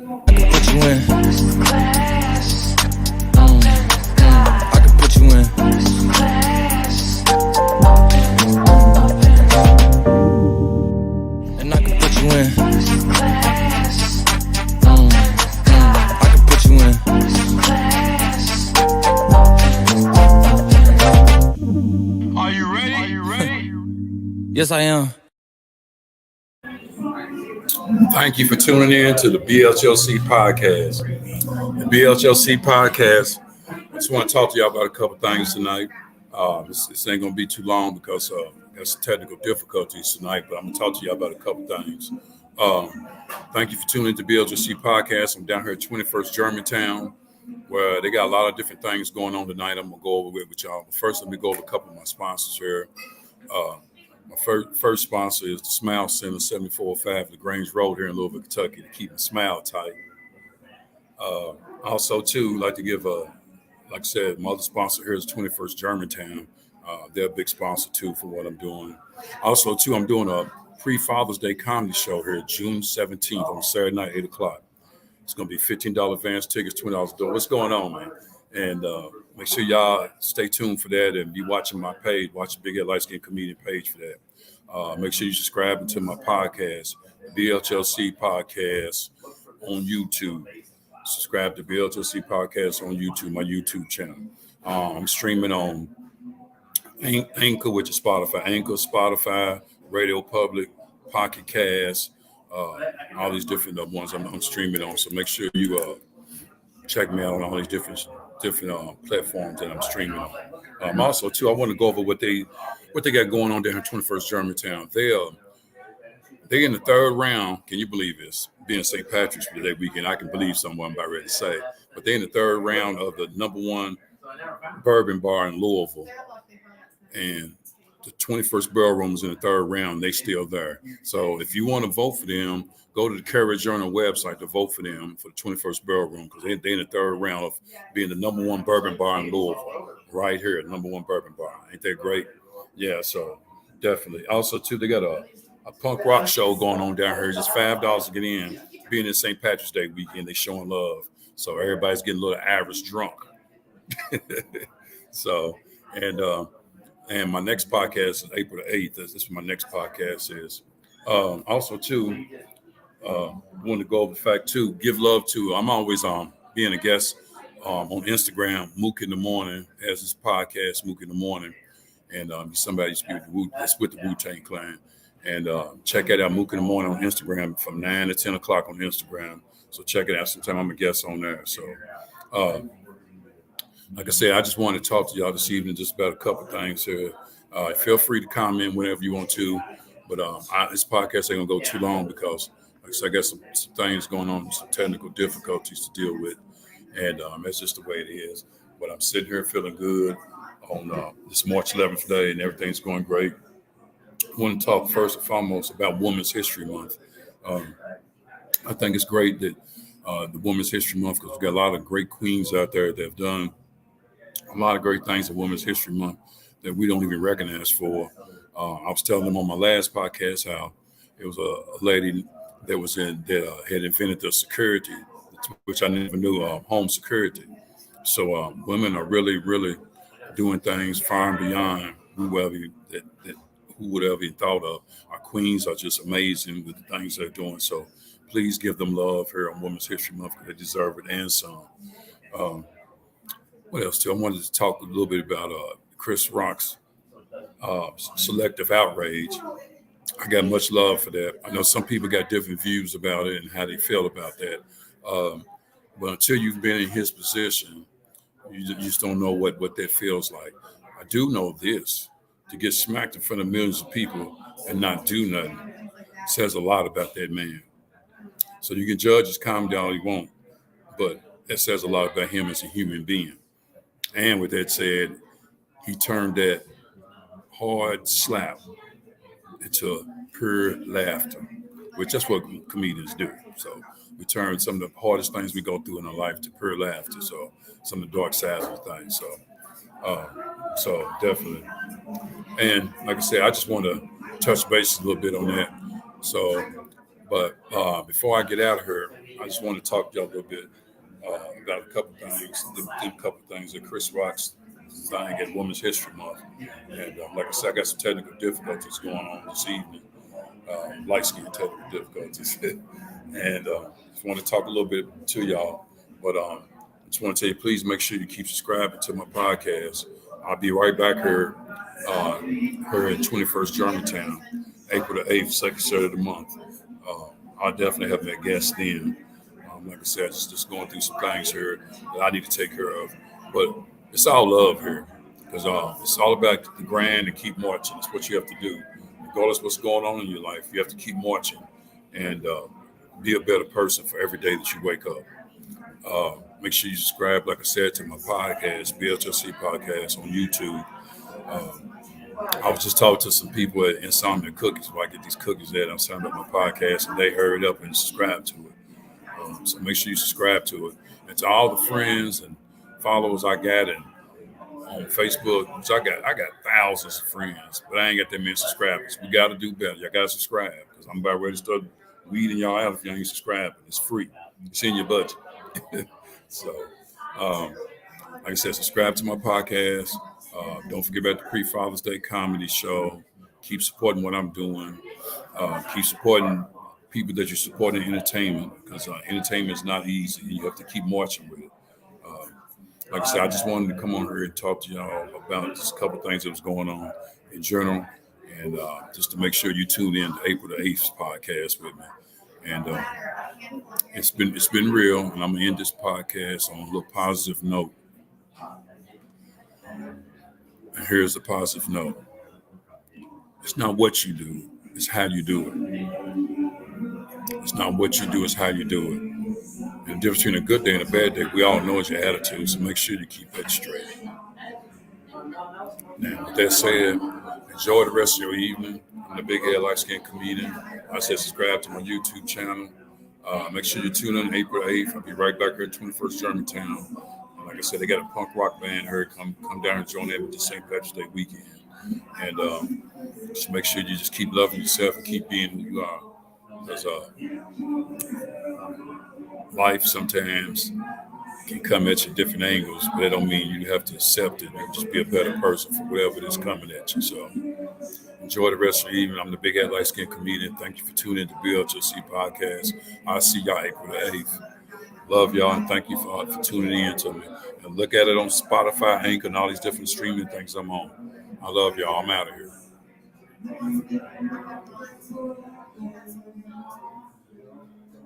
I can put you in. I can put you in. And I can put you in. I can put you in. Are you ready? Are you ready? Yes, I am. Thank you for tuning in to the BHLC podcast. The BHLC podcast, I just want to talk to y'all about a couple things tonight. This ain't going to be too long because there's some technical difficulties tonight, but I'm going to talk to y'all about a couple things. Thank you for tuning in to BHLC podcast. I'm down here at 21st Germantown, where they got a lot of different things going on tonight. I'm going to go over it with y'all. But first, let me go over a couple of my sponsors here. My first sponsor is the Smile Center, 7405 LaGrange Road here in Louisville, Kentucky, to keep my smile tight. Also, too, I'd like to give like I said, my other sponsor here is 21st Germantown. They're a big sponsor, too, for what I'm doing. Also, too, I'm doing a pre-Father's Day comedy show here June 17th on Saturday night, 8 o'clock. It's going to be $15 advance tickets, $20 a door. What's going on, man? And make sure y'all stay tuned for that and be watching my page, watch the Big Head Light Skin Comedian page for that. Make sure you subscribe to my podcast, BHLC Podcast on YouTube. Subscribe to BHLC Podcast on YouTube, my YouTube channel. I'm streaming on Anchor, which is Spotify, Radio Public, Pocket Cast, all these different ones I'm streaming on. So make sure you check me out on all these different platforms that I'm streaming on. Also, too, I want to go over what they got going on down in 21st Germantown. They're in the third round. Can you believe this? Being St. Patrick's Day weekend, I can believe someone I'm about ready to say. But they're in the third round of the #1 bourbon bar in Louisville. And the 21st Bell Room is in the third round. They still there. So if you want to vote for them, go to the Courage Journal website to vote for them for the 21st Bell Room, because they're in the third round of being the #1 bourbon bar in Louisville. Right here, #1 bourbon bar. Ain't that great? Yeah, so definitely. Also, too, they got a punk rock show going on down here. Just $5 to get in. Being in St. Patrick's Day weekend, they showing love. So everybody's getting a little average drunk. So, and my next podcast is April the 8th. This is my next podcast is. Also, too, want to go over the fact, too, give love to, I'm always being a guest on Instagram. Mook in the Morning has his podcast, Mook in the Morning. And somebody that's with the Wu-Tang Clan. And check it out, Mook in the Morning on Instagram from 9 to 10 o'clock on Instagram. So check it out. Sometime I'm a guest on there. So, like I said, I just wanted to talk to y'all this evening just about a couple things here. Feel free to comment whenever you want to. But this podcast ain't going to go too long because, like I said, I got some things going on, some technical difficulties to deal with. And that's just the way it is. But I'm sitting here feeling good on this March 11th day, and everything's going great. I want to talk first and foremost about Women's History Month. I think it's great that the Women's History Month, because we've got a lot of great queens out there that have done a lot of great things in Women's History Month that we don't even recognize for. I was telling them on my last podcast how it was a lady that had invented the security, which I never knew, home security. So women are really, really doing things far and beyond who would have even thought of. Our queens are just amazing with the things they're doing. So please give them love here on Women's History Month because they deserve it and some. What else, too? I wanted to talk a little bit about Chris Rock's selective outrage. I got much love for that. I know some people got different views about it and how they feel about that. But until you've been in his position, you just don't know what that feels like. I do know this. To get smacked in front of millions of people and not do nothing says a lot about that man. So you can judge his comedy all you want, but that says a lot about him as a human being. And with that said, he turned that hard slap into pure laughter, which that's what comedians do. So we turn some of the hardest things we go through in our life to pure laughter. So some of the dark sides of things. So definitely. And like I said, I just want to touch base a little bit on that. So, but before I get out of here, I just want to talk to y'all a little bit about a couple things, a couple things that Chris Rock's thing at Women's History Month. And like I said, I got some technical difficulties going on this evening, light-skinned technical difficulties. And just want to talk a little bit to y'all. But I just want to tell you, please make sure you keep subscribing to my podcast. I'll be right back here in 21st Germantown, April the 8th, second Saturday of the month. I'll definitely have a guest then. Like I said, just going through some things here that I need to take care of. But it's all love here because it's all about the grind and keep marching. That's what you have to do. Regardless of what's going on in your life, you have to keep marching and be a better person for every day that you wake up. Make sure you subscribe, like I said, to my podcast, BHLC podcast on YouTube. I was just talking to some people at Insomnia Cookies where I get these cookies at. I'm signing up my podcast, and they hurried up and subscribed to it. So make sure you subscribe to it. And to all the friends and followers I got on Facebook, which I got thousands of friends, but I ain't got that many subscribers. We got to do better. Y'all got to subscribe because I'm about ready to start weeding y'all out if y'all ain't subscribing. It's free. It's in your budget. So, like I said, subscribe to my podcast. Don't forget about the Pre-Father's Day comedy show. Keep supporting what I'm doing. Keep supporting people that you support in entertainment because entertainment is not easy. You have to keep marching with it. Like I said, I just wanted to come on here and talk to y'all about just a couple things that was going on in general, and just to make sure you tune in to April the 8th podcast with me. And it's been real, and I'm gonna end this podcast on a little positive note. And here's the positive note. It's not what you do, it's how you do it. It's not what you do, it's how you do it. And the difference between a good day and a bad day, we all know is your attitude, so make sure you keep that straight. Now, with that said, enjoy the rest of your evening. I'm the Big Head Light Skin Comedian. I said subscribe to my YouTube channel. Make sure you tune in April 8th. I'll be right back here at 21st Germantown. Like I said, they got a punk rock band here. Come down and join them with the St. Patrick's Day weekend. And just make sure you just keep loving yourself and keep being who you are. Because life sometimes can come at you different angles, but that don't mean you have to accept it and just be a better person for whatever is coming at you. So enjoy the rest of the evening. I'm the Big Head Light Skin Comedian. Thank you for tuning in to BHLC Podcast. I'll see y'all April the 8th. Love y'all and thank you for tuning in to me. And look at it on Spotify, Anchor, and all these different streaming things I'm on. I love y'all. I'm out of here.